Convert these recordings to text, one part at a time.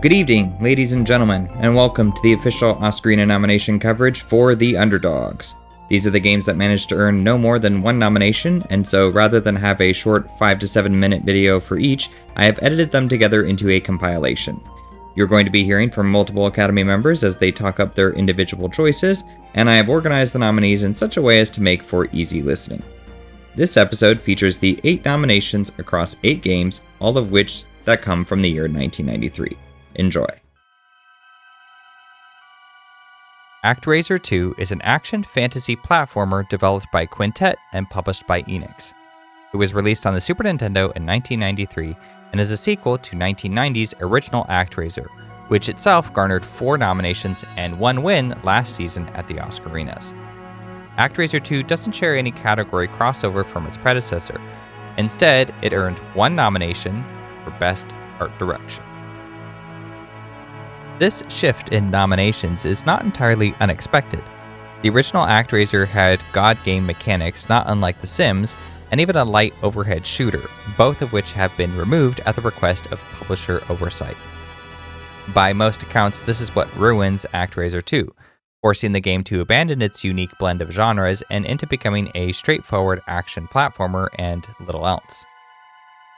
Good evening, ladies and gentlemen, and welcome to the official Oscarina nomination coverage for The Underdogs. These are the games that managed to earn no more than one nomination, and so rather than have a short 5 to 7 minute video for each, I have edited them together into a compilation. You're going to be hearing from multiple Academy members as they talk up their individual choices, and I have organized the nominees in such a way as to make for easy listening. This episode features the 8 nominations across 8 games, all of which that come from the year 1993. Enjoy. ActRaiser 2 is an action fantasy platformer developed by Quintet and published by Enix. It was released on the Super Nintendo in 1993 and is a sequel to 1990's original ActRaiser, which itself garnered 4 nominations and 1 win last season at the Oscarinas. ActRaiser 2 doesn't share any category crossover from its predecessor. Instead, it earned 1 nomination for Best Art Direction. This shift in nominations is not entirely unexpected. The original ActRaiser had god game mechanics not unlike The Sims, and even a light overhead shooter, both of which have been removed at the request of publisher oversight. By most accounts, this is what ruins ActRaiser 2, forcing the game to abandon its unique blend of genres and into becoming a straightforward action platformer and little else.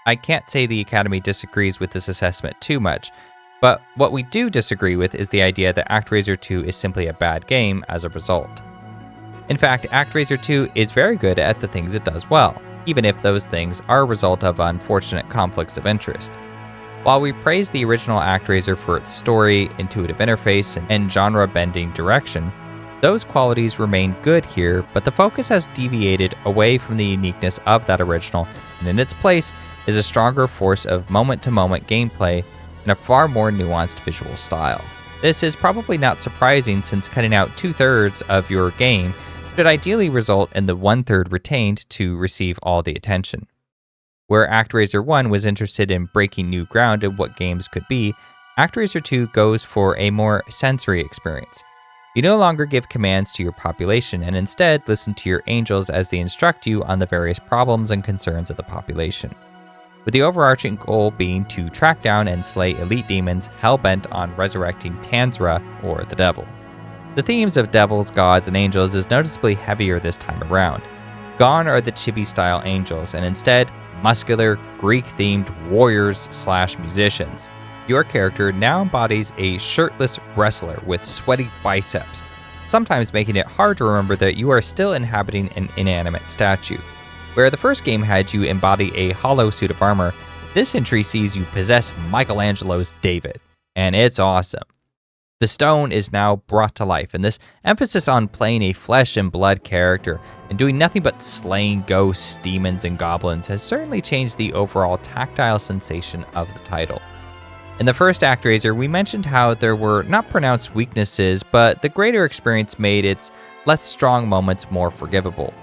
I can't say the Academy disagrees with this assessment too much, but what we do disagree with is the idea that ActRaiser 2 is simply a bad game as a result. In fact, ActRaiser 2 is very good at the things it does well, even if those things are a result of unfortunate conflicts of interest. While we praise the original ActRaiser for its story, intuitive interface, and genre-bending direction, those qualities remain good here, but the focus has deviated away from the uniqueness of that original, and in its place is a stronger force of moment-to-moment gameplay and a far more nuanced visual style. This is probably not surprising since cutting out 2/3 of your game should ideally result in the 1/3 retained to receive all the attention. Where ActRaiser 1 was interested in breaking new ground in what games could be, ActRaiser 2 goes for a more sensory experience. You no longer give commands to your population and instead listen to your angels as they instruct you on the various problems and concerns of the population, with the overarching goal being to track down and slay elite demons hell-bent on resurrecting Tanzra, or the devil. The themes of devils, gods, and angels is noticeably heavier this time around. Gone are the chibi-style angels, and instead, muscular, Greek-themed warriors/musicians. Your character now embodies a shirtless wrestler with sweaty biceps, sometimes making it hard to remember that you are still inhabiting an inanimate statue. Where the first game had you embody a hollow suit of armor, this entry sees you possess Michelangelo's David, and it's awesome. The stone is now brought to life, and this emphasis on playing a flesh and blood character and doing nothing but slaying ghosts, demons, and goblins has certainly changed the overall tactile sensation of the title. In the first ActRaiser, we mentioned how there were not pronounced weaknesses, but the greater experience made its less strong moments more forgivable.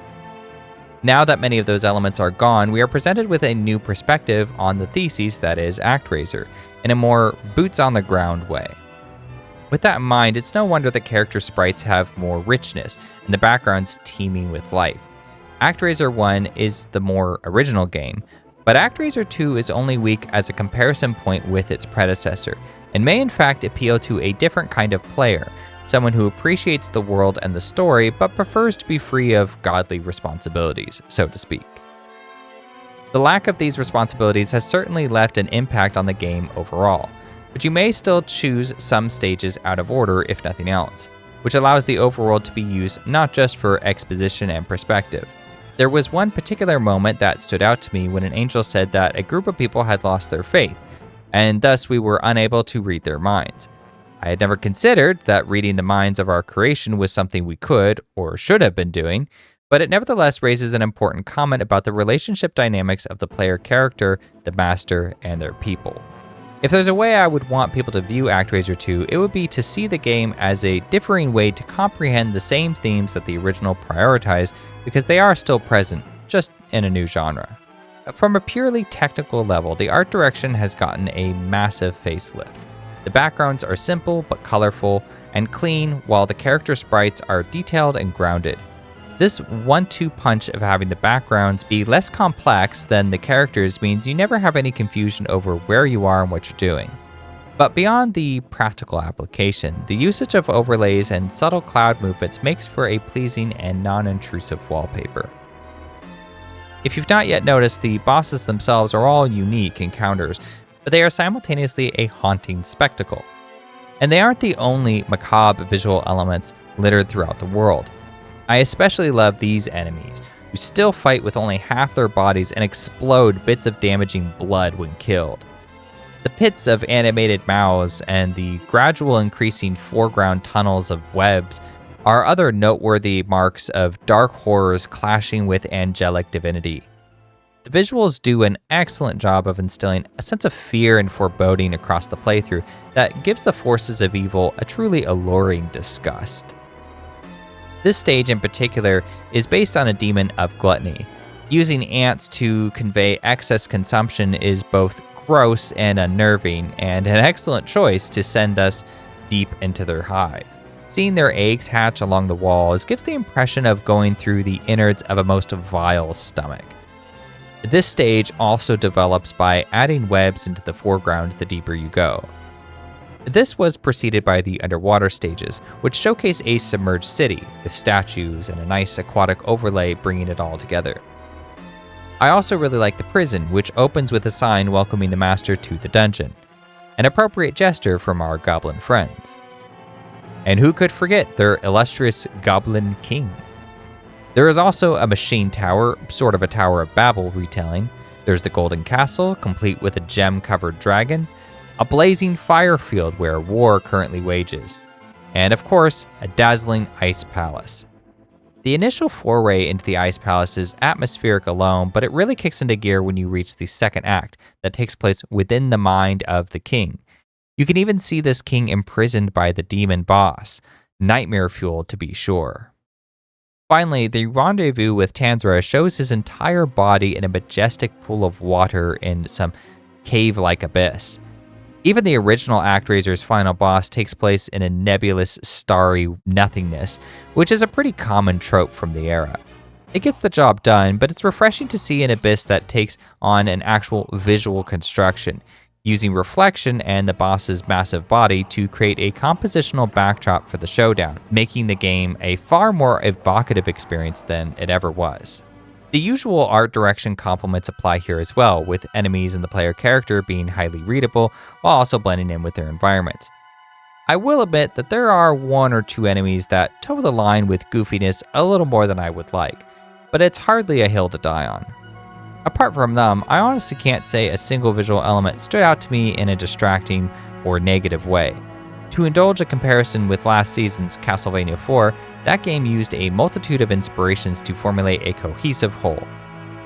Now that many of those elements are gone, we are presented with a new perspective on the thesis that is ActRaiser, in a more boots-on-the-ground way. With that in mind, it's no wonder the character sprites have more richness, and the backgrounds teeming with life. ActRaiser 1 is the more original game, but ActRaiser 2 is only weak as a comparison point with its predecessor, and may in fact appeal to a different kind of player, someone who appreciates the world and the story, but prefers to be free of godly responsibilities, so to speak. The lack of these responsibilities has certainly left an impact on the game overall, but you may still choose some stages out of order if nothing else, which allows the overworld to be used not just for exposition and perspective. There was one particular moment that stood out to me when an angel said that a group of people had lost their faith, and thus we were unable to read their minds. I had never considered that reading the minds of our creation was something we could, or should have been doing, but it nevertheless raises an important comment about the relationship dynamics of the player character, the master, and their people. If there's a way I would want people to view ActRaiser 2, it would be to see the game as a differing way to comprehend the same themes that the original prioritized, because they are still present, just in a new genre. From a purely technical level, the art direction has gotten a massive facelift. The backgrounds are simple but colorful and clean, while the character sprites are detailed and grounded. This 1-2 punch of having the backgrounds be less complex than the characters means you never have any confusion over where you are and what you're doing. But beyond the practical application, the usage of overlays and subtle cloud movements makes for a pleasing and non-intrusive wallpaper. If you've not yet noticed, the bosses themselves are all unique encounters, but they are simultaneously a haunting spectacle. And they aren't the only macabre visual elements littered throughout the world. I especially love these enemies, who still fight with only half their bodies and explode bits of damaging blood when killed. The pits of animated mouths and the gradual increasing foreground tunnels of webs are other noteworthy marks of dark horrors clashing with angelic divinity. The visuals do an excellent job of instilling a sense of fear and foreboding across the playthrough that gives the forces of evil a truly alluring disgust. This stage in particular is based on a demon of gluttony. Using ants to convey excess consumption is both gross and unnerving, and an excellent choice to send us deep into their hive. Seeing their eggs hatch along the walls gives the impression of going through the innards of a most vile stomach. This stage also develops by adding webs into the foreground the deeper you go. This was preceded by the underwater stages, which showcase a submerged city with statues and a nice aquatic overlay bringing it all together. I also really like the prison, which opens with a sign welcoming the master to the dungeon, an appropriate gesture from our goblin friends. And who could forget their illustrious Goblin King? There is also a machine tower, sort of a Tower of Babel retelling. There's the Golden Castle, complete with a gem-covered dragon, a blazing fire field where war currently wages, and of course, a dazzling ice palace. The initial foray into the Ice Palace is atmospheric alone, but it really kicks into gear when you reach the second act that takes place within the mind of the king. You can even see this king imprisoned by the demon boss, nightmare fuel to be sure. Finally, the rendezvous with Tanzra shows his entire body in a majestic pool of water in some cave-like abyss. Even the original ActRaiser's final boss takes place in a nebulous, starry nothingness, which is a pretty common trope from the era. It gets the job done, but it's refreshing to see an abyss that takes on an actual visual construction, using reflection and the boss's massive body to create a compositional backdrop for the showdown, making the game a far more evocative experience than it ever was. The usual art direction compliments apply here as well, with enemies and the player character being highly readable while also blending in with their environments. I will admit that there are one or two enemies that toe the line with goofiness a little more than I would like, but it's hardly a hill to die on. Apart from them, I honestly can't say a single visual element stood out to me in a distracting or negative way. To indulge a comparison with last season's Castlevania 4, that game used a multitude of inspirations to formulate a cohesive whole.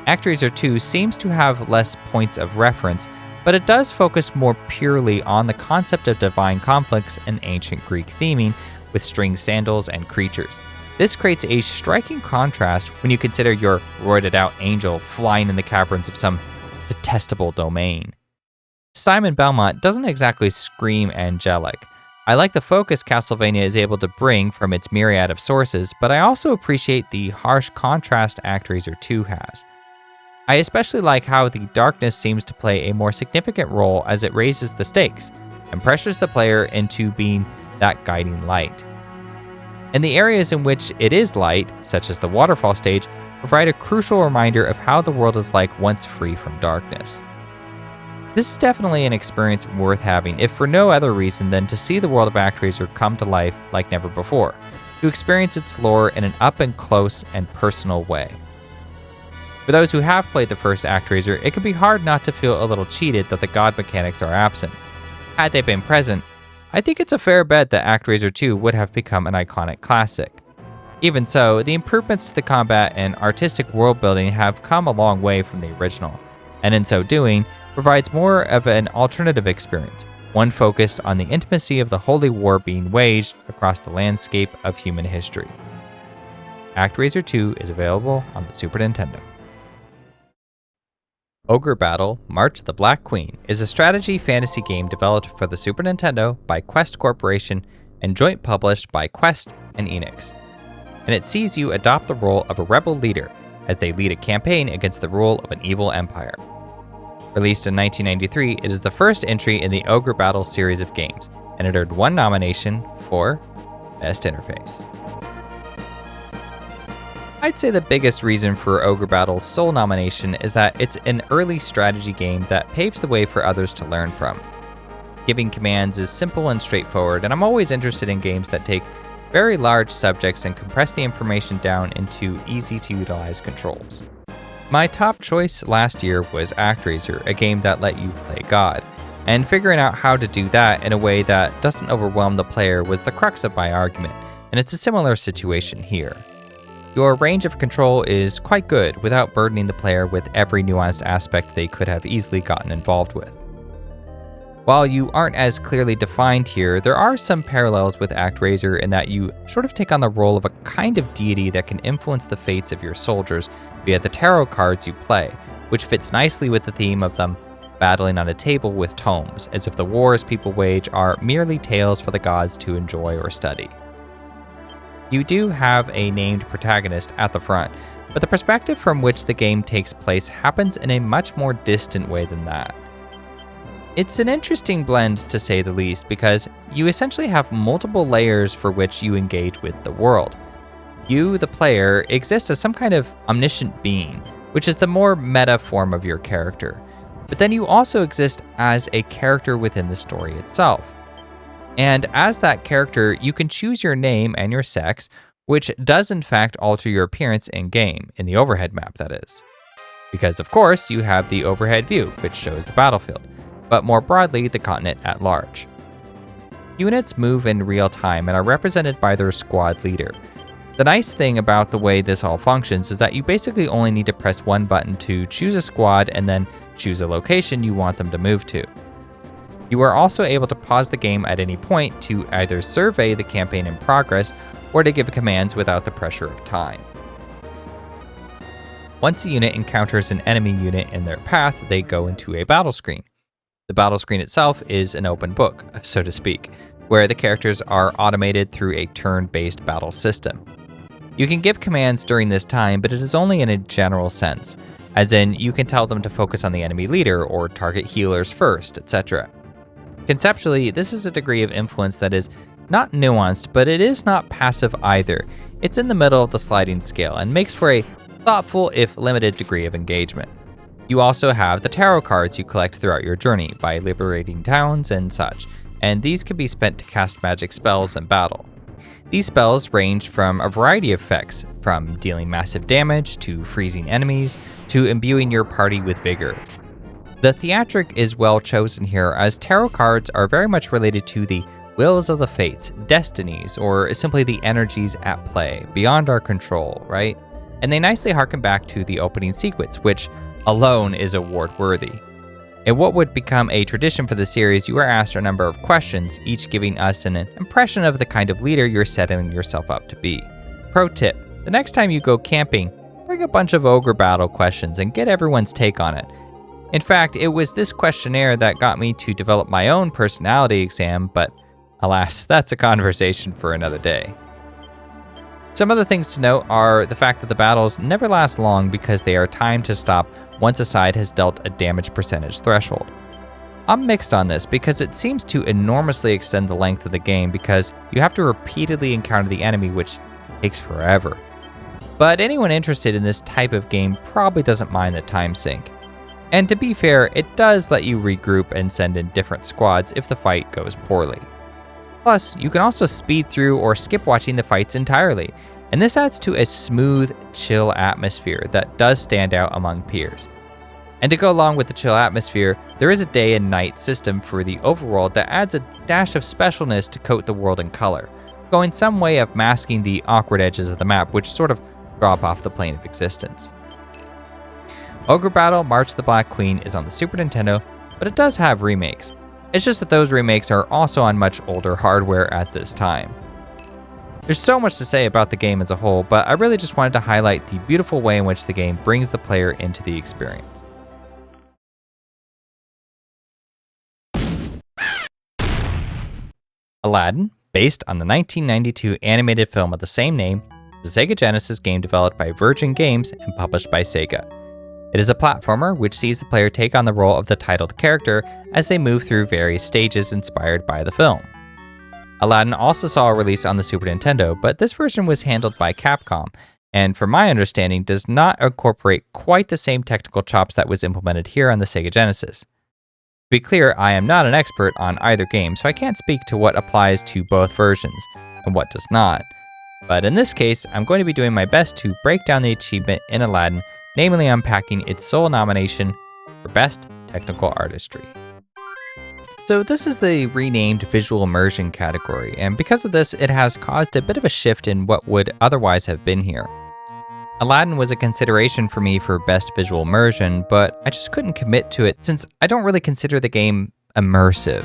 ActRaiser 2 seems to have less points of reference, but it does focus more purely on the concept of divine conflicts and ancient Greek theming with string sandals and creatures. This creates a striking contrast when you consider your roided-out angel flying in the caverns of some detestable domain. Simon Belmont doesn't exactly scream angelic. I like the focus Castlevania is able to bring from its myriad of sources, but I also appreciate the harsh contrast ActRaiser 2 has. I especially like how the darkness seems to play a more significant role as it raises the stakes and pressures the player into being that guiding light. And the areas in which it is light, such as the waterfall stage, provide a crucial reminder of how the world is like once free from darkness. This is definitely an experience worth having, if for no other reason than to see the world of ActRaiser come to life like never before, to experience its lore in an up-and-close and personal way. For those who have played the first ActRaiser, it can be hard not to feel a little cheated that the god mechanics are absent. Had they been present, I think it's a fair bet that ActRaiser 2 would have become an iconic classic. Even so, the improvements to the combat and artistic world building have come a long way from the original, and in so doing, provides more of an alternative experience, one focused on the intimacy of the holy war being waged across the landscape of human history. ActRaiser 2 is available on the Super Nintendo. Ogre Battle: March of the Black Queen is a strategy fantasy game developed for the Super Nintendo by Quest Corporation and joint published by Quest and Enix. And it sees you adopt the role of a rebel leader as they lead a campaign against the rule of an evil empire. Released in 1993, it is the first entry in the Ogre Battle series of games, and it earned 1 nomination for Best Interface. I'd say the biggest reason for Ogre Battle's sole nomination is that it's an early strategy game that paves the way for others to learn from. Giving commands is simple and straightforward, and I'm always interested in games that take very large subjects and compress the information down into easy-to-utilize controls. My top choice last year was ActRaiser, a game that let you play God, and figuring out how to do that in a way that doesn't overwhelm the player was the crux of my argument, and it's a similar situation here. Your range of control is quite good without burdening the player with every nuanced aspect they could have easily gotten involved with. While you aren't as clearly defined here, there are some parallels with ActRaiser in that you sort of take on the role of a kind of deity that can influence the fates of your soldiers via the tarot cards you play, which fits nicely with the theme of them battling on a table with tomes, as if the wars people wage are merely tales for the gods to enjoy or study. You do have a named protagonist at the front, but the perspective from which the game takes place happens in a much more distant way than that. It's an interesting blend, to say the least, because you essentially have multiple layers for which you engage with the world. You, the player, exist as some kind of omniscient being, which is the more meta form of your character. But then you also exist as a character within the story itself. And as that character, you can choose your name and your sex, which does in fact alter your appearance in-game, in the overhead map that is. Because of course, you have the overhead view, which shows the battlefield, but more broadly, the continent at large. Units move in real time and are represented by their squad leader. The nice thing about the way this all functions is that you basically only need to press one button to choose a squad and then choose a location you want them to move to. You are also able to pause the game at any point to either survey the campaign in progress or to give commands without the pressure of time. Once a unit encounters an enemy unit in their path, they go into a battle screen. The battle screen itself is an open book, so to speak, where the characters are automated through a turn-based battle system. You can give commands during this time, but it is only in a general sense, as in you can tell them to focus on the enemy leader or target healers first, etc. Conceptually, this is a degree of influence that is not nuanced, but it is not passive either. It's in the middle of the sliding scale and makes for a thoughtful, if limited, degree of engagement. You also have the tarot cards you collect throughout your journey by liberating towns and such, and these can be spent to cast magic spells in battle. These spells range from a variety of effects, from dealing massive damage to freezing enemies to imbuing your party with vigor. The theatric is well chosen here, as tarot cards are very much related to the wills of the fates, destinies, or simply the energies at play, beyond our control, right? And they nicely harken back to the opening sequence, which alone is award-worthy. In what would become a tradition for the series, you are asked a number of questions, each giving us an impression of the kind of leader you're setting yourself up to be. Pro tip, the next time you go camping, bring a bunch of Ogre Battle questions and get everyone's take on it. In fact, it was this questionnaire that got me to develop my own personality exam, but alas, that's a conversation for another day. Some other things to note are the fact that the battles never last long because they are timed to stop once a side has dealt a damage percentage threshold. I'm mixed on this because it seems to enormously extend the length of the game because you have to repeatedly encounter the enemy, which takes forever. But anyone interested in this type of game probably doesn't mind the time sink. And to be fair, it does let you regroup and send in different squads if the fight goes poorly. Plus, you can also speed through or skip watching the fights entirely, and this adds to a smooth, chill atmosphere that does stand out among peers. And to go along with the chill atmosphere, there is a day and night system for the overworld that adds a dash of specialness to coat the world in color, going some way of masking the awkward edges of the map, which sort of drop off the plane of existence. Ogre Battle March of the Black Queen is on the Super Nintendo, but it does have remakes. It's just that those remakes are also on much older hardware at this time. There's so much to say about the game as a whole, but I really just wanted to highlight the beautiful way in which the game brings the player into the experience. Aladdin, based on the 1992 animated film of the same name, is a Sega Genesis game developed by Virgin Games and published by Sega. It is a platformer which sees the player take on the role of the titled character as they move through various stages inspired by the film. Aladdin also saw a release on the Super Nintendo, but this version was handled by Capcom, and from my understanding does not incorporate quite the same technical chops that was implemented here on the Sega Genesis. To be clear, I am not an expert on either game, so I can't speak to what applies to both versions and what does not. But in this case, I'm going to be doing my best to break down the achievement in Aladdin, namely unpacking its sole nomination for Best Technical Artistry. So this is the renamed Visual Immersion category, and because of this, it has caused a bit of a shift in what would otherwise have been here. Aladdin was a consideration for me for Best Visual Immersion, but I just couldn't commit to it since I don't really consider the game immersive.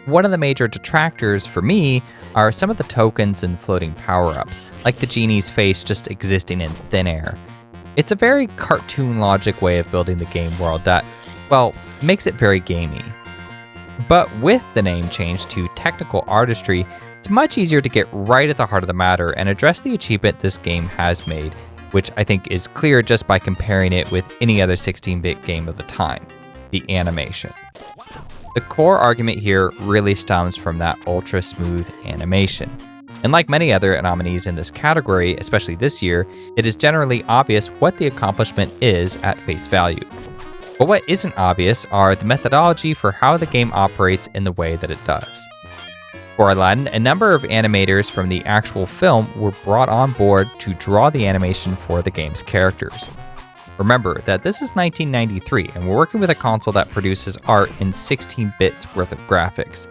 One of the major detractors for me are some of the tokens and floating power-ups, like the genie's face just existing in thin air. It's a very cartoon logic way of building the game world that, well, makes it very gamey. But with the name change to Technical Artistry, it's much easier to get right at the heart of the matter and address the achievement this game has made, which I think is clear just by comparing it with any other 16-bit game of the time, the animation. The core argument here really stems from that ultra-smooth animation. And like many other nominees in this category, especially this year, it is generally obvious what the accomplishment is at face value. But what isn't obvious are the methodology for how the game operates in the way that it does. For Aladdin, a number of animators from the actual film were brought on board to draw the animation for the game's characters. Remember that this is 1993 and we're working with a console that produces art in 16 bits worth of graphics.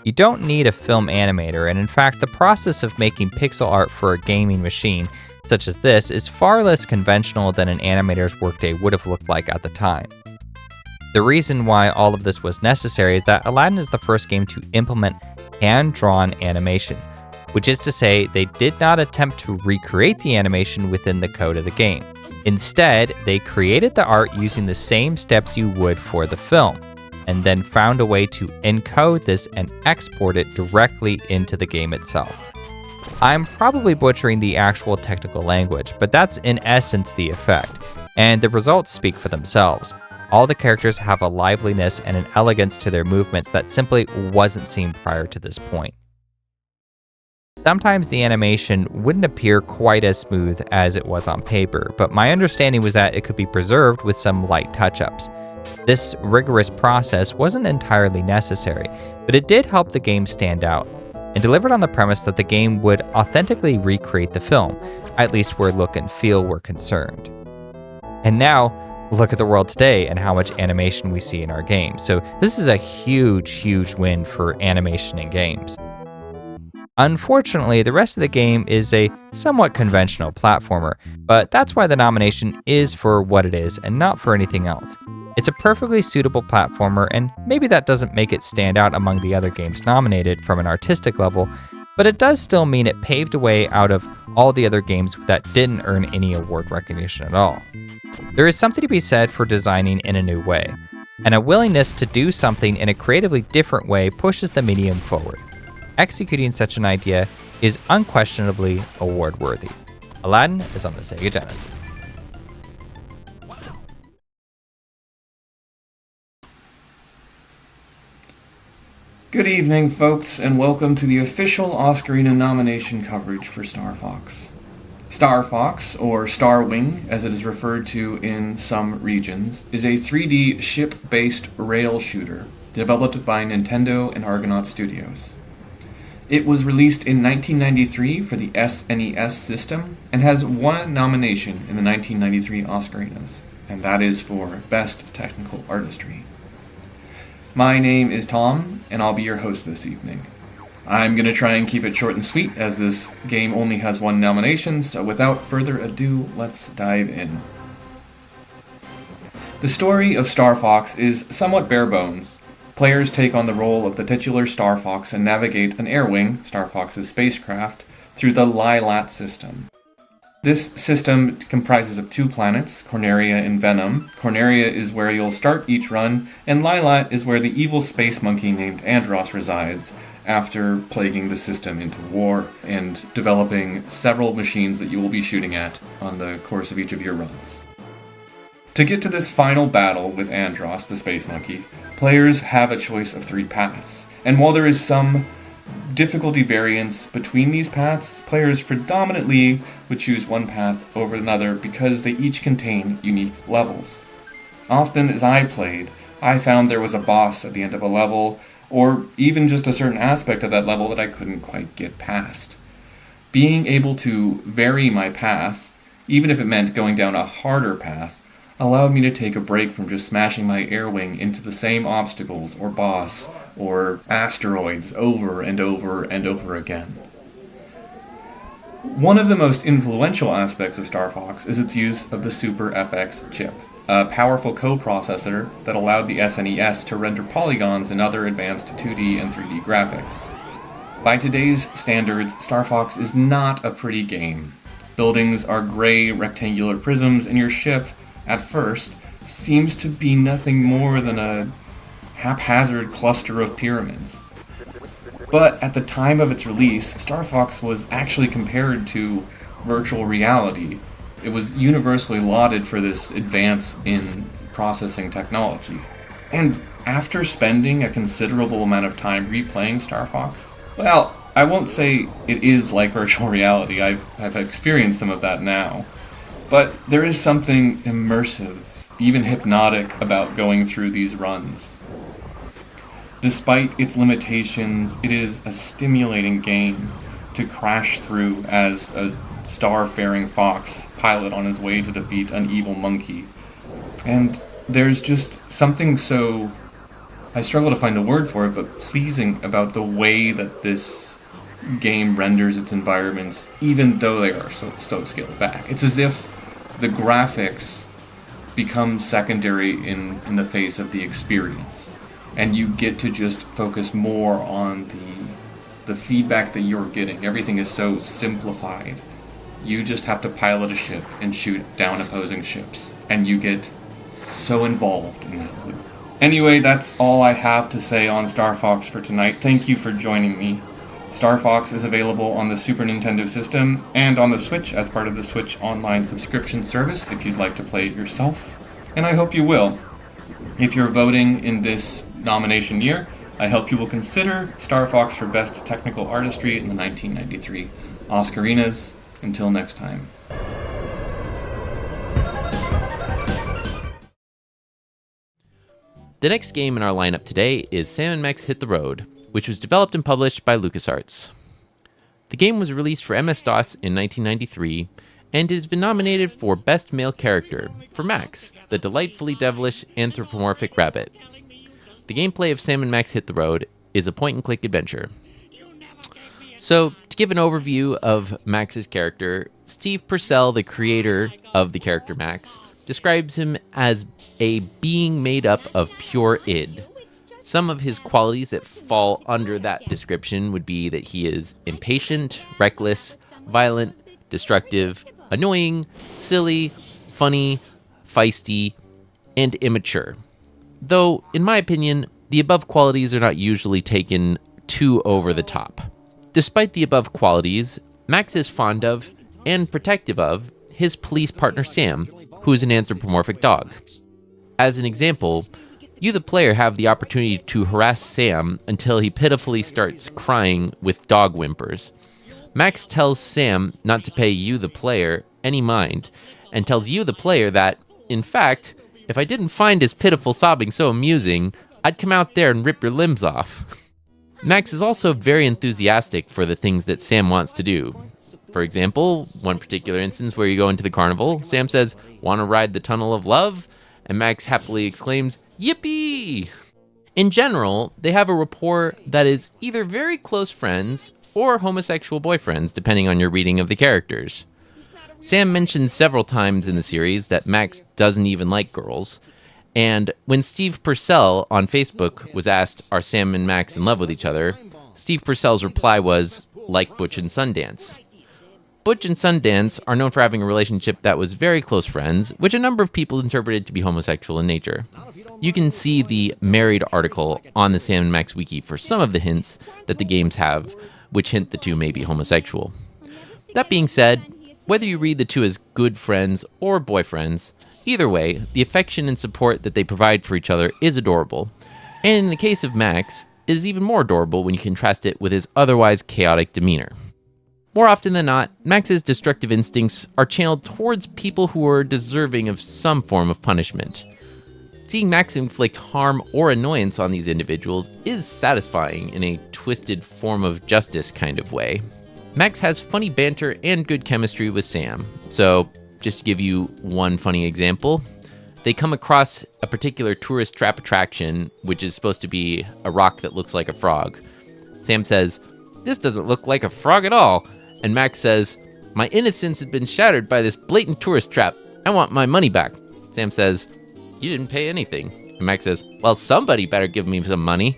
You don't need a film animator, and in fact, the process of making pixel art for a gaming machine such as this is far less conventional than an animator's workday would have looked like at the time. The reason why all of this was necessary is that Aladdin is the first game to implement hand-drawn animation, which is to say they did not attempt to recreate the animation within the code of the game. Instead, they created the art using the same steps you would for the film, and then found a way to encode this and export it directly into the game itself. I'm probably butchering the actual technical language, but that's in essence the effect, and the results speak for themselves. All the characters have a liveliness and an elegance to their movements that simply wasn't seen prior to this point. Sometimes the animation wouldn't appear quite as smooth as it was on paper, but my understanding was that it could be preserved with some light touch-ups. This rigorous process wasn't entirely necessary, but it did help the game stand out, and delivered on the premise that the game would authentically recreate the film, at least where look and feel were concerned. And now, look at the world today and how much animation we see in our games. So this is a huge win for animation in games. Unfortunately, the rest of the game is a somewhat conventional platformer, but that's why the nomination is for what it is and not for anything else. It's a perfectly suitable platformer, and maybe that doesn't make it stand out among the other games nominated from an artistic level, but it does still mean it paved a way out of all the other games that didn't earn any award recognition at all. There is something to be said for designing in a new way, and a willingness to do something in a creatively different way pushes the medium forward. Executing such an idea is unquestionably award-worthy. Aladdin is on the Sega Genesis. Good evening, folks, and welcome to the official Oscarina nomination coverage for Star Fox. Star Fox, or Star Wing, as it is referred to in some regions, is a 3D ship-based rail shooter developed by Nintendo and Argonaut Studios. It was released in 1993 for the SNES system and has one nomination in the 1993 Oscarinas, and that is for Best Technical Artistry. My name is Tom, and I'll be your host this evening. I'm going to try and keep it short and sweet, as this game only has one nomination, so without further ado, let's dive in. The story of Star Fox is somewhat bare bones. Players take on the role of the titular Star Fox and navigate an air wing, Star Fox's spacecraft, through the Lilat system. This system comprises of two planets, Corneria and Venom. Corneria is where you'll start each run, and Lilat is where the evil space monkey named Andros resides, after plaguing the system into war and developing several machines that you will be shooting at on the course of each of your runs. To get to this final battle with Andros, the space monkey, players have a choice of 3 paths. And while there is some difficulty variance between these paths, players predominantly would choose one path over another because they each contain unique levels. Often as I played, I found there was a boss at the end of a level, or even just a certain aspect of that level that I couldn't quite get past. Being able to vary my path, even if it meant going down a harder path, allowed me to take a break from just smashing my air wing into the same obstacles or boss or asteroids over and over and over again. One of the most influential aspects of Star Fox is its use of the Super FX chip, a powerful coprocessor that allowed the SNES to render polygons and other advanced 2D and 3D graphics. By today's standards, Star Fox is not a pretty game. Buildings are gray rectangular prisms, and your ship, at first, seems to be nothing more than a haphazard cluster of pyramids. But at the time of its release, Star Fox was actually compared to virtual reality. It was universally lauded for this advance in processing technology. And after spending a considerable amount of time replaying Star Fox, well, I won't say it is like virtual reality. I've experienced some of that now. But there is something immersive, even hypnotic, about going through these runs. Despite its limitations, it is a stimulating game to crash through as a star-faring fox pilot on his way to defeat an evil monkey. And there's just something so, I struggle to find a word for it, but pleasing about the way that this game renders its environments, even though they are so scaled back. It's as if the graphics become secondary in the face of the experience, and you get to just focus more on the feedback that you're getting. Everything is so simplified. You just have to pilot a ship and shoot down opposing ships, and you get so involved in that loop. Anyway, that's all I have to say on Star Fox for tonight. Thank you for joining me. Star Fox is available on the Super Nintendo system and on the Switch as part of the Switch Online subscription service if you'd like to play it yourself. And I hope you will. If you're voting in this nomination year, I hope you will consider Star Fox for Best Technical Artistry in the 1993 Oscarinas. Until next time. The next game in our lineup today is Sam & Max Hit the Road, which was developed and published by LucasArts. The game was released for MS-DOS in 1993, and it has been nominated for Best Male Character for Max, the delightfully devilish anthropomorphic rabbit. The gameplay of Sam & Max Hit the Road is a point-and-click adventure. So, to give an overview of Max's character, Steve Purcell, the creator of the character Max, describes him as a being made up of pure id. Some of his qualities that fall under that description would be that he is impatient, reckless, violent, destructive, annoying, silly, funny, feisty, and immature. Though, in my opinion, the above qualities are not usually taken too over the top. Despite the above qualities, Max is fond of, and protective of, his police partner Sam, who is an anthropomorphic dog. As an example, you the player have the opportunity to harass Sam until he pitifully starts crying with dog whimpers. Max tells Sam not to pay you the player any mind, and tells you the player that, in fact, if I didn't find his pitiful sobbing so amusing, I'd come out there and rip your limbs off. Max is also very enthusiastic for the things that Sam wants to do. For example, one particular instance where you go into the carnival, Sam says, "Want to ride the tunnel of love?" And Max happily exclaims, "Yippee!" In general, they have a rapport that is either very close friends or homosexual boyfriends, depending on your reading of the characters. Sam mentions several times in the series that Max doesn't even like girls. And when Steve Purcell on Facebook was asked, "Are Sam and Max in love with each other?" Steve Purcell's reply was, "Like Butch and Sundance." Butch and Sundance are known for having a relationship that was very close friends, which a number of people interpreted to be homosexual in nature. You can see the married article on the Sam and Max wiki for some of the hints that the games have, which hint the two may be homosexual. That being said, whether you read the two as good friends or boyfriends, Either way, the affection and support that they provide for each other is adorable. And in the case of Max, it is even more adorable when you contrast it with his otherwise chaotic demeanor. More often than not, Max's destructive instincts are channeled towards people who are deserving of some form of punishment. Seeing Max inflict harm or annoyance on these individuals is satisfying in a twisted form of justice kind of way. Max has funny banter and good chemistry with Sam. So, just to give you one funny example, they come across a particular tourist trap attraction, which is supposed to be a rock that looks like a frog. Sam says, "This doesn't look like a frog at all." And Max says, "My innocence has been shattered by this blatant tourist trap. I want my money back." Sam says, "You didn't pay anything." And Max says, "Well, somebody better give me some money."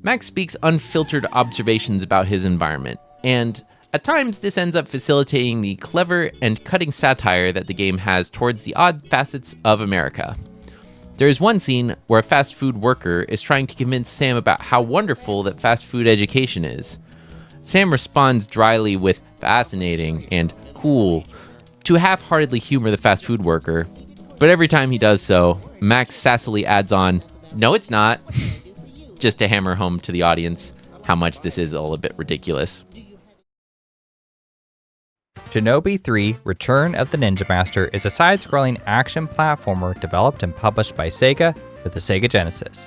Max speaks unfiltered observations about his environment, and at times this ends up facilitating the clever and cutting satire that the game has towards the odd facets of America. There is one scene where a fast food worker is trying to convince Sam about how wonderful that fast food education is. Sam responds dryly with "fascinating" and "cool" to half-heartedly humor the fast food worker, but every time he does so, Max sassily adds on, "No, it's not," just to hammer home to the audience how much this is all a bit ridiculous. Shinobi 3 Return of the Ninja Master is a side-scrolling action platformer developed and published by Sega for the Sega Genesis.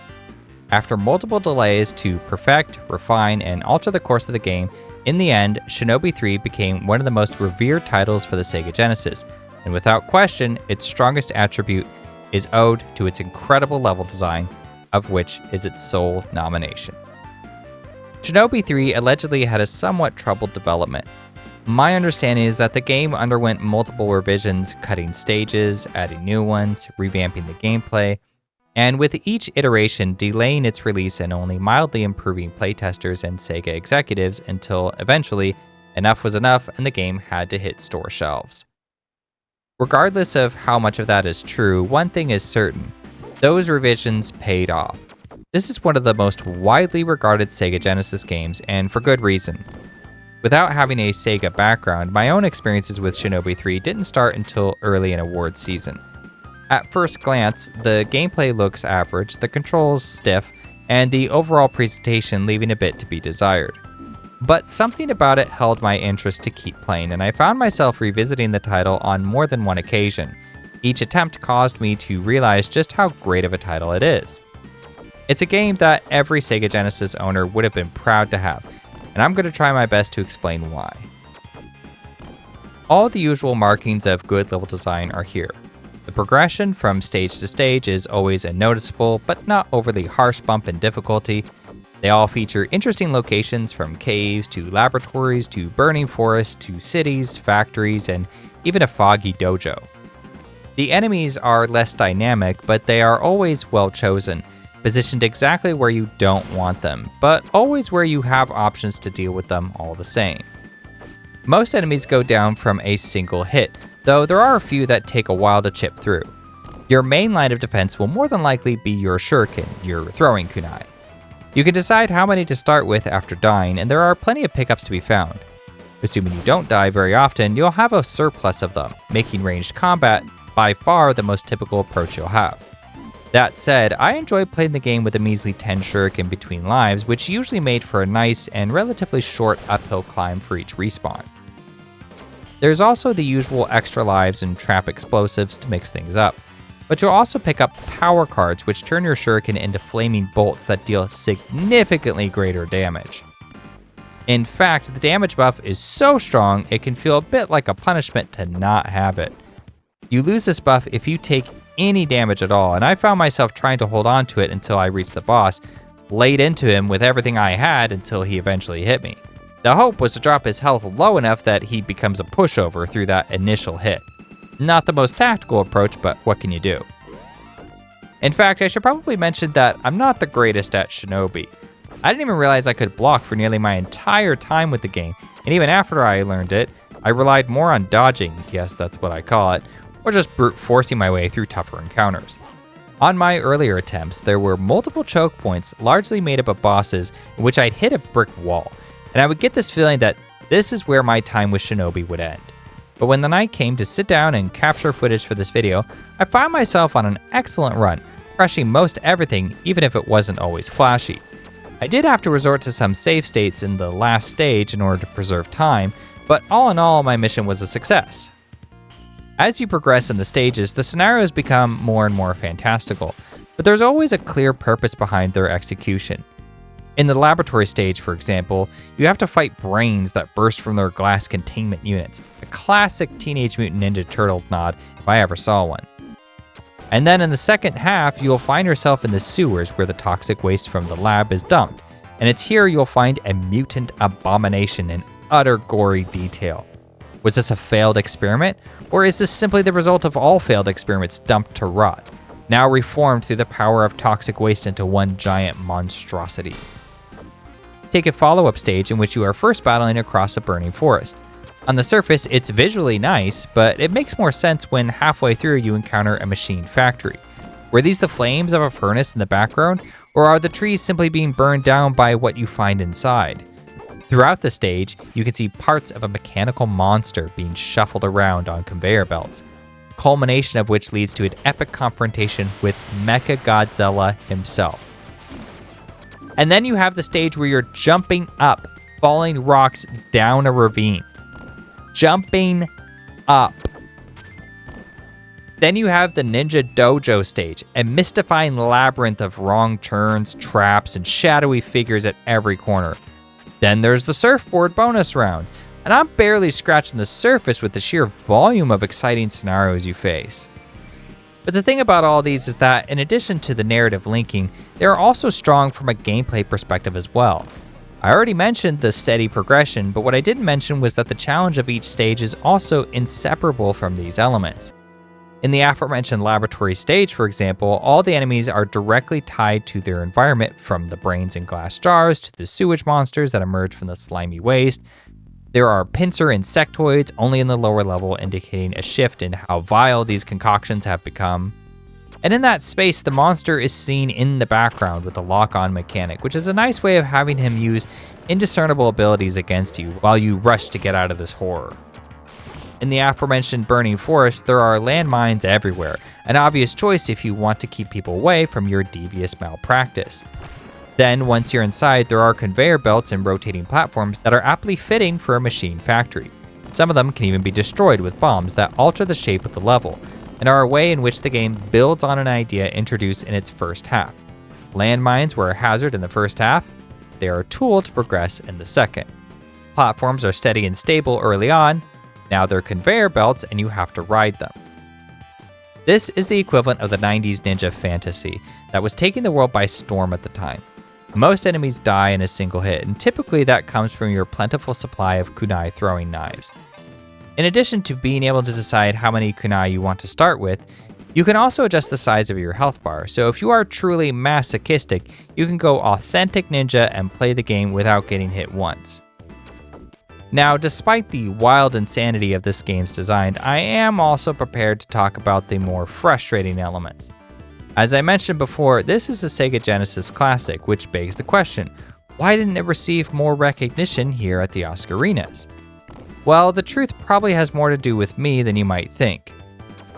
After multiple delays to perfect, refine, and alter the course of the game, in the end, Shinobi 3 became one of the most revered titles for the Sega Genesis, and without question, its strongest attribute is owed to its incredible level design, of which is its sole nomination. Shinobi 3 allegedly had a somewhat troubled development. My understanding is that the game underwent multiple revisions, cutting stages, adding new ones, revamping the gameplay, and with each iteration delaying its release and only mildly improving playtesters and Sega executives until eventually enough was enough and the game had to hit store shelves. Regardless of how much of that is true, one thing is certain: those revisions paid off. This is one of the most widely regarded Sega Genesis games, and for good reason. Without having a Sega background, my own experiences with Shinobi 3 didn't start until early in awards season. At first glance, the gameplay looks average, the controls stiff, and the overall presentation leaving a bit to be desired. But something about it held my interest to keep playing, and I found myself revisiting the title on more than one occasion. Each attempt caused me to realize just how great of a title it is. It's a game that every Sega Genesis owner would have been proud to have, and I'm going to try my best to explain why. All the usual markings of good level design are here. The progression from stage to stage is always a noticeable, but not overly harsh bump in difficulty. They all feature interesting locations from caves to laboratories to burning forests to cities, factories, and even a foggy dojo. The enemies are less dynamic, but they are always well chosen, positioned exactly where you don't want them, but always where you have options to deal with them all the same. Most enemies go down from a single hit, though there are a few that take a while to chip through. Your main line of defense will more than likely be your shuriken, your throwing kunai. You can decide how many to start with after dying, and there are plenty of pickups to be found. Assuming you don't die very often, you'll have a surplus of them, making ranged combat by far the most typical approach you'll have. That said, I enjoy playing the game with a measly 10 shuriken between lives, which usually made for a nice and relatively short uphill climb for each respawn. There's also the usual extra lives and trap explosives to mix things up, but you'll also pick up power cards which turn your shuriken into flaming bolts that deal significantly greater damage. In fact, the damage buff is so strong it can feel a bit like a punishment to not have it. You lose this buff if you take any damage at all, and I found myself trying to hold on to it until I reached the boss, laid into him with everything I had until he eventually hit me. The hope was to drop his health low enough that he becomes a pushover through that initial hit. Not the most tactical approach, but what can you do? In fact, I should probably mention that I'm not the greatest at Shinobi. I didn't even realize I could block for nearly my entire time with the game, and even after I learned it, I relied more on dodging, yes, that's what I call it, or just brute forcing my way through tougher encounters. On my earlier attempts, there were multiple choke points largely made up of bosses in which I'd hit a brick wall, and I would get this feeling that this is where my time with Shinobi would end. but when the night came to sit down and capture footage for this video, I found myself on an excellent run, crushing most everything even if it wasn't always flashy. I did have to resort to some save states in the last stage in order to preserve time, but all in all, my mission was a success. As you progress in the stages, the scenarios become more and more fantastical, but there's always a clear purpose behind their execution. In the laboratory stage, for example, you have to fight brains that burst from their glass containment units, a classic Teenage Mutant Ninja Turtles nod if I ever saw one. And then in the second half, you'll find yourself in the sewers where the toxic waste from the lab is dumped, and it's here you'll find a mutant abomination in utter gory detail. Was this a failed experiment, or is this simply the result of all failed experiments dumped to rot, now reformed through the power of toxic waste into one giant monstrosity? Take a follow-up stage in which you are first battling across a burning forest. On the surface, it's visually nice, but it makes more sense when halfway through you encounter a machine factory. Were these the flames of a furnace in the background, or are the trees simply being burned down by what you find inside? Throughout the stage, you can see parts of a mechanical monster being shuffled around on conveyor belts, culmination of which leads to an epic confrontation with Mechagodzilla himself. And then you have the stage where you're jumping up, falling rocks down a ravine. Jumping up. Then you have the Ninja Dojo stage, a mystifying labyrinth of wrong turns, traps, and shadowy figures at every corner. Then there's the surfboard bonus rounds, and I'm barely scratching the surface with the sheer volume of exciting scenarios you face. But the thing about all these is that, in addition to the narrative linking, they are also strong from a gameplay perspective as well. I already mentioned the steady progression, but what I didn't mention was that the challenge of each stage is also inseparable from these elements. In the aforementioned laboratory stage, for example, all the enemies are directly tied to their environment, from the brains in glass jars to the sewage monsters that emerge from the slimy waste. There are pincer insectoids only in the lower level, indicating a shift in how vile these concoctions have become. And in that space, the monster is seen in the background with a lock-on mechanic, which is a nice way of having him use indiscernible abilities against you while you rush to get out of this horror. In the aforementioned burning forest, there are landmines everywhere, an obvious choice if you want to keep people away from your devious malpractice. Then, once you're inside, there are conveyor belts and rotating platforms that are aptly fitting for a machine factory. Some of them can even be destroyed with bombs that alter the shape of the level, and are a way in which the game builds on an idea introduced in its first half. Landmines were a hazard in the first half. They are a tool to progress in the second. Platforms are steady and stable early on. Now they're conveyor belts and you have to ride them. This is the equivalent of the 90s ninja fantasy that was taking the world by storm at the time. Most enemies die in a single hit, and typically that comes from your plentiful supply of kunai throwing knives. In addition to being able to decide how many kunai you want to start with, you can also adjust the size of your health bar, so if you are truly masochistic, you can go authentic ninja and play the game without getting hit once. Now, despite the wild insanity of this game's design, I am also prepared to talk about the more frustrating elements. As I mentioned before, this is a Sega Genesis classic, which begs the question, why didn't it receive more recognition here at the Oscarinas? Well, the truth probably has more to do with me than you might think.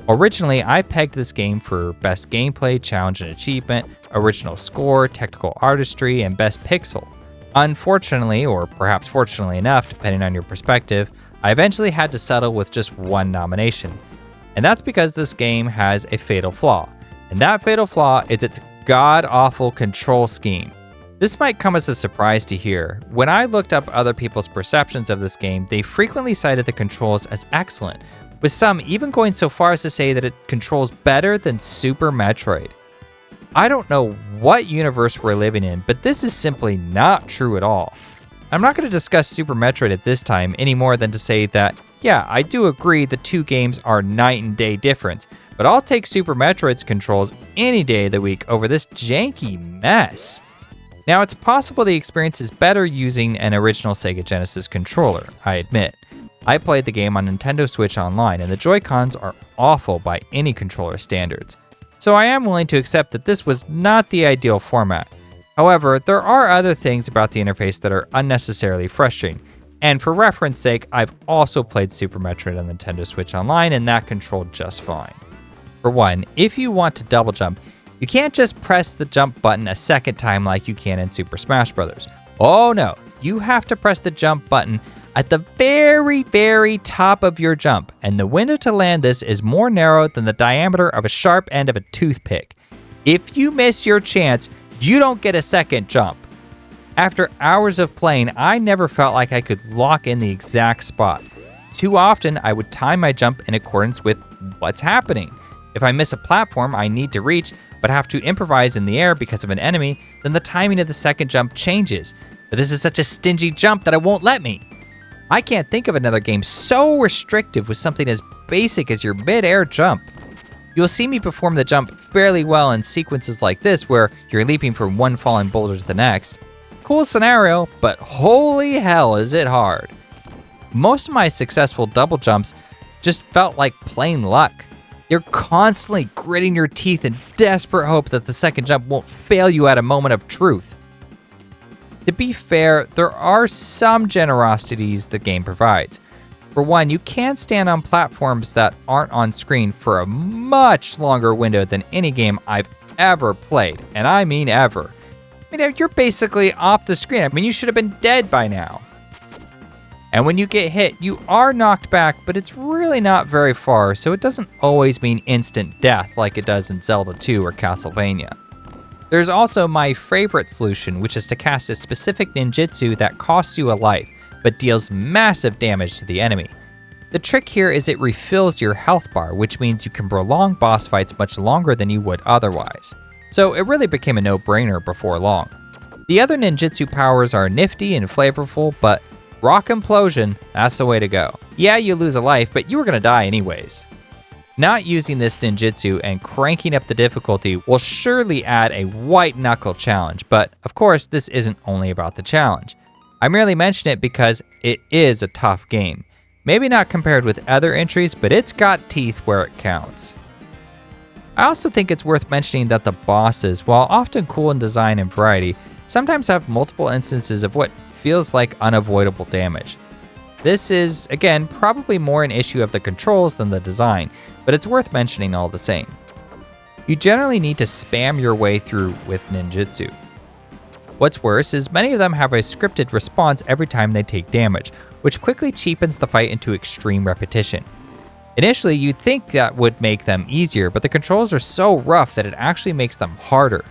Originally, I pegged this game for Best Gameplay, Challenge and Achievement, Original Score, Technical Artistry, and Best Pixel. Unfortunately, or perhaps fortunately enough, depending on your perspective, I eventually had to settle with just one nomination. And that's because this game has a fatal flaw. And that fatal flaw is its god-awful control scheme. This might come as a surprise to hear. When I looked up other people's perceptions of this game, they frequently cited the controls as excellent, with some even going so far as to say that it controls better than Super Metroid. I don't know what universe we're living in, but this is simply not true at all. I'm not going to discuss Super Metroid at this time any more than to say that, yeah, I do agree the two games are night and day difference, but I'll take Super Metroid's controls any day of the week over this janky mess. Now, it's possible the experience is better using an original Sega Genesis controller, I admit. I played the game on Nintendo Switch Online, and the Joy-Cons are awful by any controller standards. So I am willing to accept that this was not the ideal format. However, there are other things about the interface that are unnecessarily frustrating, And for reference sake, I've also played Super Metroid on Nintendo Switch Online, and that controlled just fine. For one, if you want to double jump, you can't just press the jump button a second time like you can in Super Smash Bros. Oh no, you have to press the jump button at the very, very top of your jump, and the window to land this is more narrow than the diameter of a sharp end of a toothpick. If you miss your chance, you don't get a second jump. After hours of playing, I never felt like I could lock in the exact spot. Too often, I would time my jump in accordance with what's happening. If I miss a platform I need to reach, but have to improvise in the air because of an enemy, then the timing of the second jump changes. But this is such a stingy jump that it won't let me. I can't think of another game so restrictive with something as basic as your mid-air jump. You'll see me perform the jump fairly well in sequences like this where you're leaping from one falling boulder to the next. Cool scenario, but holy hell is it hard. Most of my successful double jumps just felt like plain luck. You're constantly gritting your teeth in desperate hope that the second jump won't fail you at a moment of truth. To be fair, there are some generosities the game provides. For one, you can stand on platforms that aren't on screen for a much longer window than any game I've ever played, and I mean ever. You're basically off the screen. You should have been dead by now. And when you get hit, you are knocked back, but it's really not very far, so it doesn't always mean instant death like it does in Zelda 2 or Castlevania. There's also my favorite solution, which is to cast a specific ninjutsu that costs you a life, but deals massive damage to the enemy. The trick here is it refills your health bar, which means you can prolong boss fights much longer than you would otherwise. So it really became a no-brainer before long. The other ninjutsu powers are nifty and flavorful, but Rock Implosion, that's the way to go. Yeah, you lose a life, but you were gonna die anyways. Not using this ninjutsu and cranking up the difficulty will surely add a white-knuckle challenge, but of course this isn't only about the challenge. I merely mention it because it is a tough game. Maybe not compared with other entries, but it's got teeth where it counts. I also think it's worth mentioning that the bosses, while often cool in design and variety, sometimes have multiple instances of what feels like unavoidable damage. This is, again, probably more an issue of the controls than the design, but it's worth mentioning all the same. You generally need to spam your way through with ninjutsu. What's worse is many of them have a scripted response every time they take damage, which quickly cheapens the fight into extreme repetition. Initially, you'd think that would make them easier, but the controls are so rough that it actually makes them harder.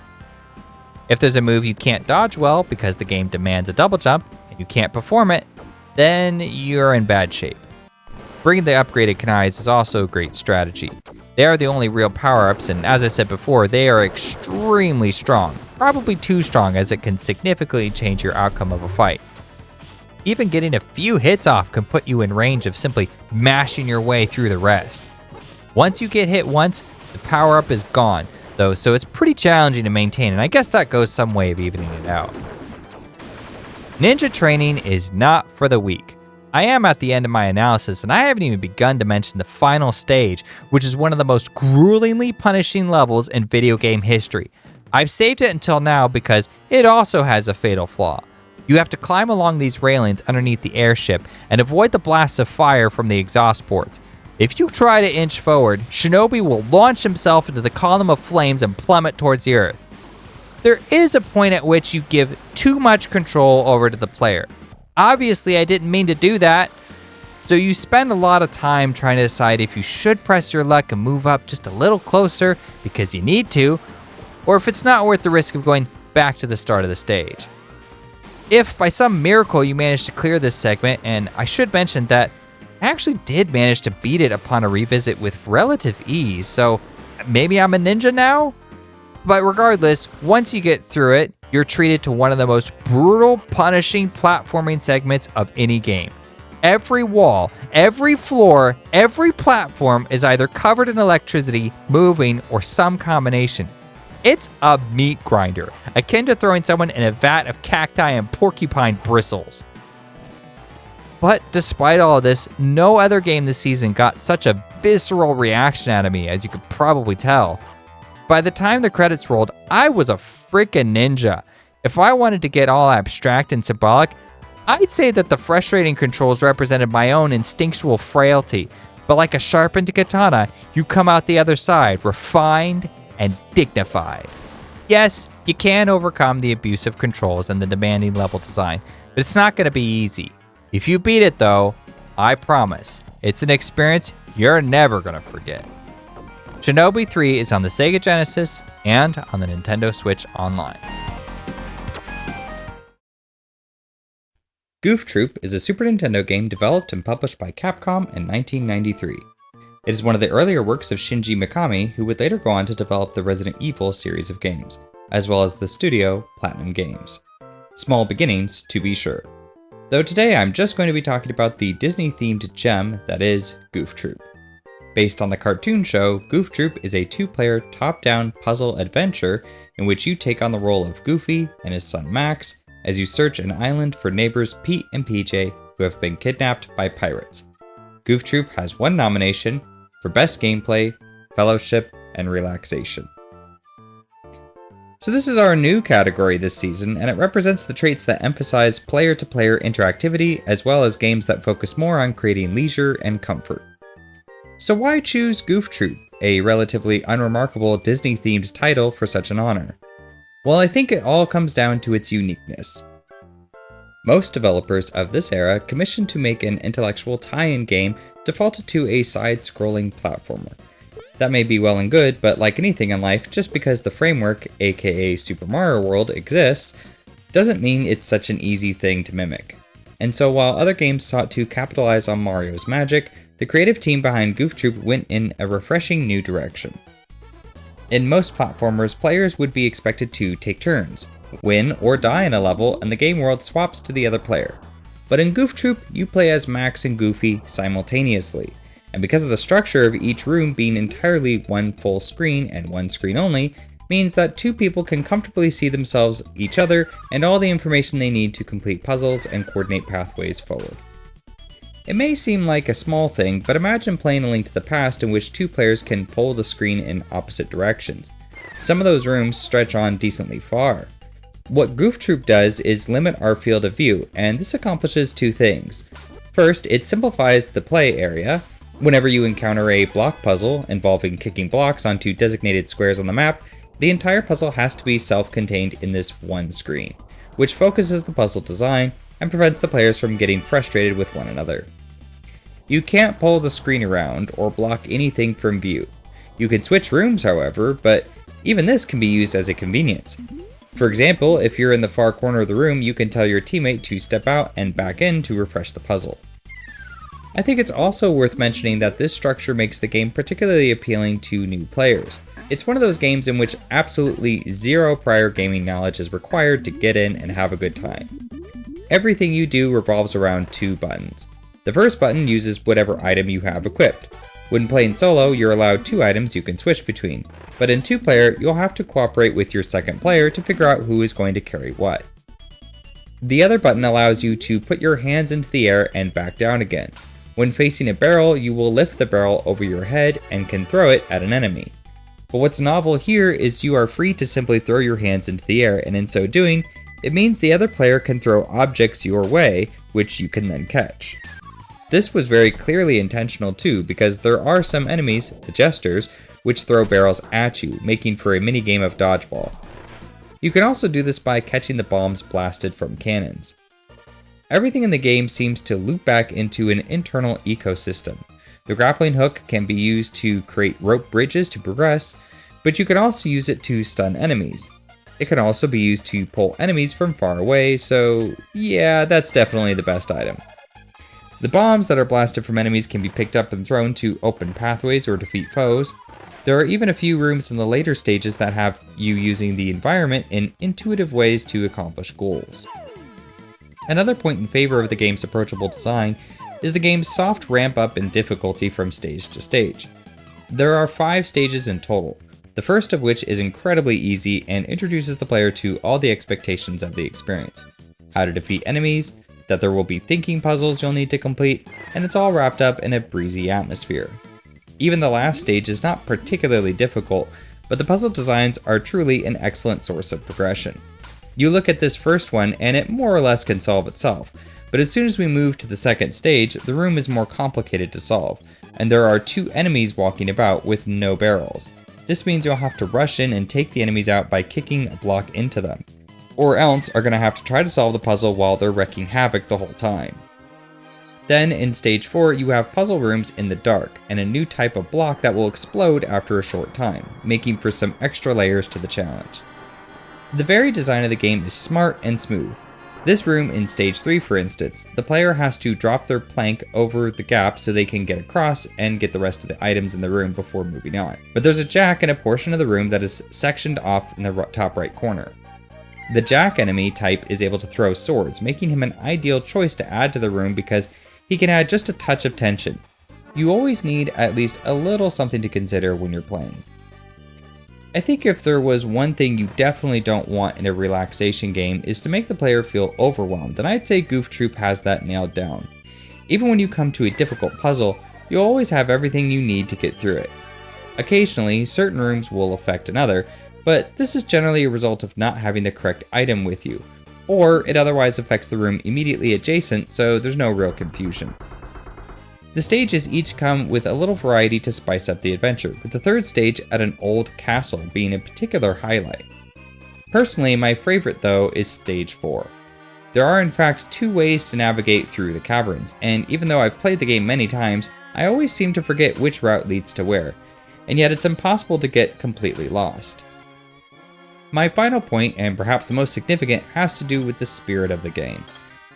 If there's a move you can't dodge well because the game demands a double jump and you can't perform it, then you're in bad shape. Bringing the upgraded kunais is also a great strategy. They are the only real power-ups, and as I said before, they are extremely strong, probably too strong as it can significantly change your outcome of a fight. Even getting a few hits off can put you in range of simply mashing your way through the rest. Once you get hit once, the power-up is gone, though, so it's pretty challenging to maintain, and I guess that goes some way of evening it out. Ninja training is not for the weak. I am at the end of my analysis, and I haven't even begun to mention the final stage, which is one of the most gruelingly punishing levels in video game history. I've saved it until now because it also has a fatal flaw. You have to climb along these railings underneath the airship and avoid the blasts of fire from the exhaust ports. If you try to inch forward, Shinobi will launch himself into the column of flames and plummet towards the earth. There is a point at which you give too much control over to the player. Obviously, I didn't mean to do that. So you spend a lot of time trying to decide if you should press your luck and move up just a little closer because you need to, or if it's not worth the risk of going back to the start of the stage. If by some miracle you manage to clear this segment, and I should mention that I actually did manage to beat it upon a revisit with relative ease, so maybe I'm a ninja now? But regardless, once you get through it, you're treated to one of the most brutal, punishing platforming segments of any game. Every wall, every floor, every platform is either covered in electricity, moving, or some combination. It's a meat grinder, akin to throwing someone in a vat of cacti and porcupine bristles. But despite all of this, no other game this season got such a visceral reaction out of me, as you could probably tell. By the time the credits rolled, I was a freaking ninja. If I wanted to get all abstract and symbolic, I'd say that the frustrating controls represented my own instinctual frailty, but like a sharpened katana, you come out the other side refined and dignified. Yes, you can overcome the abusive controls and the demanding level design, but it's not going to be easy. If you beat it though, I promise, it's an experience you're never going to forget. Shinobi 3 is on the Sega Genesis and on the Nintendo Switch Online. Goof Troop is a Super Nintendo game developed and published by Capcom in 1993. It is one of the earlier works of Shinji Mikami, who would later go on to develop the Resident Evil series of games, as well as the studio Platinum Games. Small beginnings, to be sure. Though today I'm just going to be talking about the Disney-themed gem that is Goof Troop. Based on the cartoon show, Goof Troop is a 2-player top-down puzzle adventure in which you take on the role of Goofy and his son Max as you search an island for neighbors Pete and PJ who have been kidnapped by pirates. Goof Troop has 1 nomination for Best Gameplay, Fellowship, and Relaxation. So this is our new category this season, and it represents the traits that emphasize player-to-player interactivity as well as games that focus more on creating leisure and comfort. So why choose Goof Troop, a relatively unremarkable Disney-themed title, for such an honor? Well, I think it all comes down to its uniqueness. Most developers of this era commissioned to make an intellectual tie-in game defaulted to a side-scrolling platformer. That may be well and good, but like anything in life, just because the framework, aka Super Mario World, exists, doesn't mean it's such an easy thing to mimic. And so while other games sought to capitalize on Mario's magic, the creative team behind Goof Troop went in a refreshing new direction. In most platformers, players would be expected to take turns, win or die in a level, and the game world swaps to the other player. But in Goof Troop, you play as Max and Goofy simultaneously, and because of the structure of each room being entirely one full screen and one screen only, means that 2 people can comfortably see themselves, each other, and all the information they need to complete puzzles and coordinate pathways forward. It may seem like a small thing, but imagine playing A Link to the Past in which 2 players can pull the screen in opposite directions. Some of those rooms stretch on decently far. What Goof Troop does is limit our field of view, and this accomplishes 2 things. First, it simplifies the play area. Whenever you encounter a block puzzle involving kicking blocks onto designated squares on the map, the entire puzzle has to be self-contained in this one screen, which focuses the puzzle design and prevents the players from getting frustrated with one another. You can't pull the screen around or block anything from view. You can switch rooms, however, but even this can be used as a convenience. For example, if you're in the far corner of the room, you can tell your teammate to step out and back in to refresh the puzzle. I think it's also worth mentioning that this structure makes the game particularly appealing to new players. It's one of those games in which absolutely zero prior gaming knowledge is required to get in and have a good time. Everything you do revolves around 2 buttons. The first button uses whatever item you have equipped. When playing solo, you're allowed 2 items you can switch between, but in 2-player, you'll have to cooperate with your second player to figure out who is going to carry what. The other button allows you to put your hands into the air and back down again. When facing a barrel, you will lift the barrel over your head and can throw it at an enemy. But what's novel here is you are free to simply throw your hands into the air, and in so doing, it means the other player can throw objects your way, which you can then catch. This was very clearly intentional too, because there are some enemies, the jesters, which throw barrels at you, making for a mini-game of dodgeball. You can also do this by catching the bombs blasted from cannons. Everything in the game seems to loop back into an internal ecosystem. The grappling hook can be used to create rope bridges to progress, but you can also use it to stun enemies. It can also be used to pull enemies from far away, so yeah, that's definitely the best item. The bombs that are blasted from enemies can be picked up and thrown to open pathways or defeat foes. There are even a few rooms in the later stages that have you using the environment in intuitive ways to accomplish goals. Another point in favor of the game's approachable design is the game's soft ramp up in difficulty from stage to stage. There are 5 stages in total, the first of which is incredibly easy and introduces the player to all the expectations of the experience. How to defeat enemies, that there will be thinking puzzles you'll need to complete, and it's all wrapped up in a breezy atmosphere. Even the last stage is not particularly difficult, but the puzzle designs are truly an excellent source of progression. You look at this first one and it more or less can solve itself, But as soon as we move to the second stage, the room is more complicated to solve, and there are 2 enemies walking about with no barrels. This means you'll have to rush in and take the enemies out by kicking a block into them, or else are going to have to try to solve the puzzle while they're wreaking havoc the whole time. Then in stage 4, you have puzzle rooms in the dark, and a new type of block that will explode after a short time, making for some extra layers to the challenge. The very design of the game is smart and smooth. This room in stage 3, for instance, the player has to drop their plank over the gap so they can get across and get the rest of the items in the room before moving on. But there's a jack in a portion of the room that is sectioned off in the top right corner. The jack enemy type is able to throw swords, making him an ideal choice to add to the room because he can add just a touch of tension. You always need at least a little something to consider when you're playing. I think if there was one thing you definitely don't want in a relaxation game is to make the player feel overwhelmed, and I'd say Goof Troop has that nailed down. Even when you come to a difficult puzzle, you'll always have everything you need to get through it. Occasionally, certain rooms will affect another, but this is generally a result of not having the correct item with you, or it otherwise affects the room immediately adjacent, so there's no real confusion. The stages each come with a little variety to spice up the adventure, with the third stage at an old castle being a particular highlight. Personally, my favorite though is stage 4. There are in fact 2 ways to navigate through the caverns, and even though I've played the game many times, I always seem to forget which route leads to where, and yet it's impossible to get completely lost. My final point, and perhaps the most significant, has to do with the spirit of the game.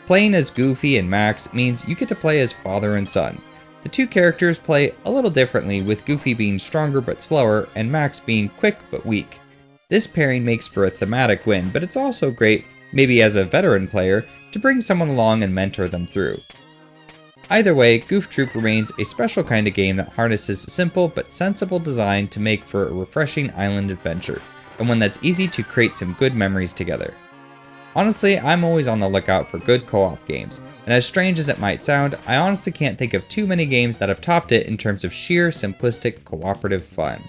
Playing as Goofy and Max means you get to play as father and son. The 2 characters play a little differently, with Goofy being stronger but slower, and Max being quick but weak. This pairing makes for a thematic win, but it's also great, maybe as a veteran player, to bring someone along and mentor them through. Either way, Goof Troop remains a special kind of game that harnesses simple but sensible design to make for a refreshing island adventure, and one that's easy to create some good memories together. Honestly, I'm always on the lookout for good co-op games, and as strange as it might sound, I honestly can't think of too many games that have topped it in terms of sheer simplistic cooperative fun.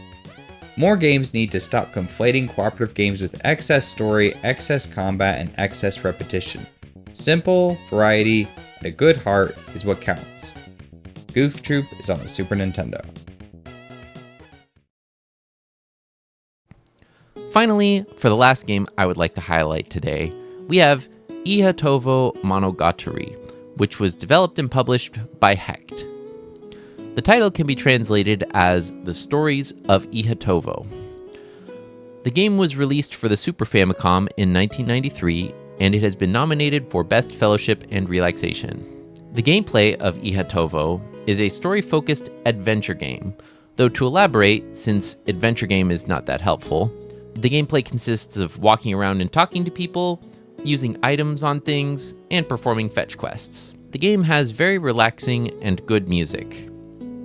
More games need to stop conflating cooperative games with excess story, excess combat, and excess repetition. Simple, variety, and a good heart is what counts. Goof Troop is on the Super Nintendo. Finally, for the last game I would like to highlight today, we have Ihatovo Monogatari, which was developed and published by Hecht. The title can be translated as The Stories of Ihatovo. The game was released for the Super Famicom in 1993, and it has been nominated for Best Fellowship and Relaxation. The gameplay of Ihatovo is a story-focused adventure game, though to elaborate, since adventure game is not that helpful, the gameplay consists of walking around and talking to people, using items on things, and performing fetch quests. The game has very relaxing and good music.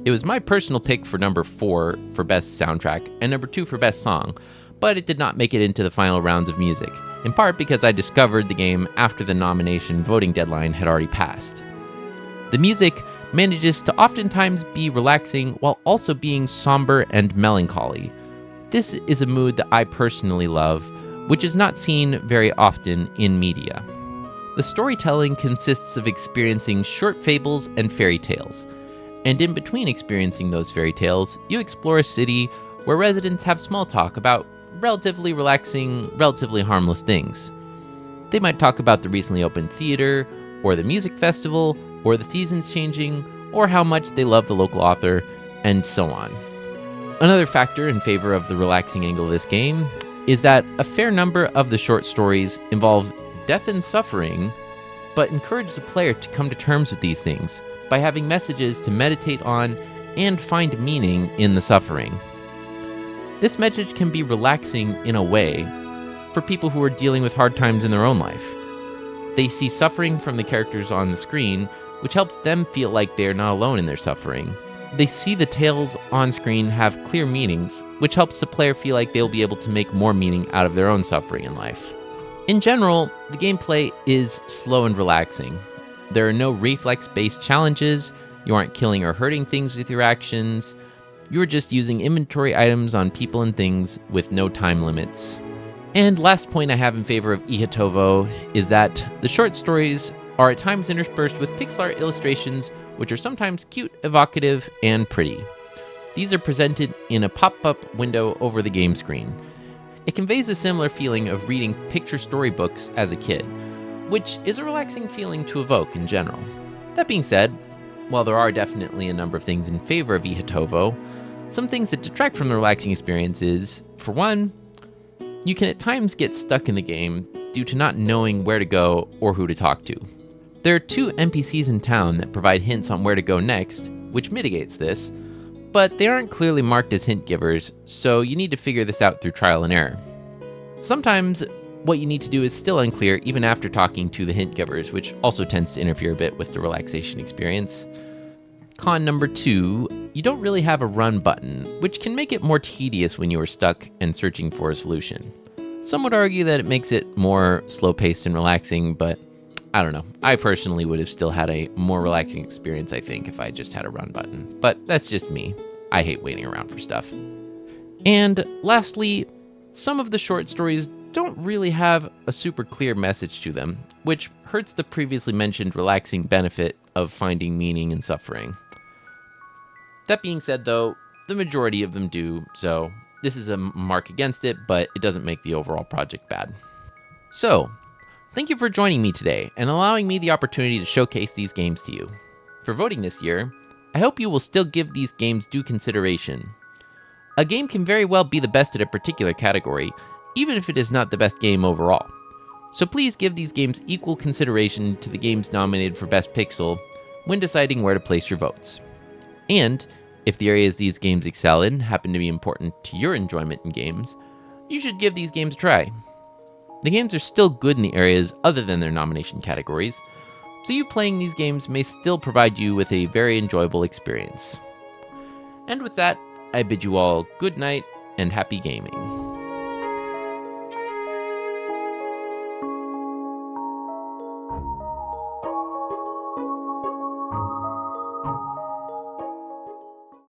It was my personal pick for number 4 for Best Soundtrack and number 2 for Best Song, but it did not make it into the final rounds of music, in part because I discovered the game after the nomination voting deadline had already passed. The music manages to oftentimes be relaxing while also being somber and melancholy. This is a mood that I personally love, which is not seen very often in media. The storytelling consists of experiencing short fables and fairy tales, and in between experiencing those fairy tales, you explore a city where residents have small talk about relatively relaxing, relatively harmless things. They might talk about the recently opened theater, or the music festival, or the seasons changing, or how much they love the local author, and so on. Another factor in favor of the relaxing angle of this game is that a fair number of the short stories involve death and suffering, but encourage the player to come to terms with these things by having messages to meditate on and find meaning in the suffering. This message can be relaxing in a way for people who are dealing with hard times in their own life. They see suffering from the characters on the screen, which helps them feel like they're not alone in their suffering. They see the tales on screen have clear meanings, which helps the player feel like they'll be able to make more meaning out of their own suffering in life. In general, the gameplay is slow and relaxing. There are no reflex-based challenges, you aren't killing or hurting things with your actions, you're just using inventory items on people and things with no time limits. And last point I have in favor of Ihatovo is that the short stories are at times interspersed with pixel art illustrations, which are sometimes cute, evocative, and pretty. These are presented in a pop-up window over the game screen. It conveys a similar feeling of reading picture storybooks as a kid, which is a relaxing feeling to evoke in general. That being said, while there are definitely a number of things in favor of Ihatovo, some things that detract from the relaxing experience is, for one, you can at times get stuck in the game due to not knowing where to go or who to talk to. There are 2 NPCs in town that provide hints on where to go next, which mitigates this, but they aren't clearly marked as hint givers, so you need to figure this out through trial and error. Sometimes what you need to do is still unclear even after talking to the hint givers, which also tends to interfere a bit with the relaxation experience. Con number 2, you don't really have a run button, which can make it more tedious when you are stuck and searching for a solution. Some would argue that it makes it more slow-paced and relaxing, but I don't know. I personally would have still had a more relaxing experience, I think, if I just had a run button. But that's just me. I hate waiting around for stuff. And lastly, some of the short stories don't really have a super clear message to them, which hurts the previously mentioned relaxing benefit of finding meaning in suffering. That being said, though, the majority of them do, so this is a mark against it, but it doesn't make the overall project bad. So, thank you for joining me today and allowing me the opportunity to showcase these games to you. For voting this year, I hope you will still give these games due consideration. A game can very well be the best at a particular category, even if it is not the best game overall. So please give these games equal consideration to the games nominated for Best Pixel when deciding where to place your votes. And, if the areas these games excel in happen to be important to your enjoyment in games, you should give these games a try. The games are still good in the areas other than their nomination categories, so you playing these games may still provide you with a very enjoyable experience. And with that, I bid you all good night and happy gaming.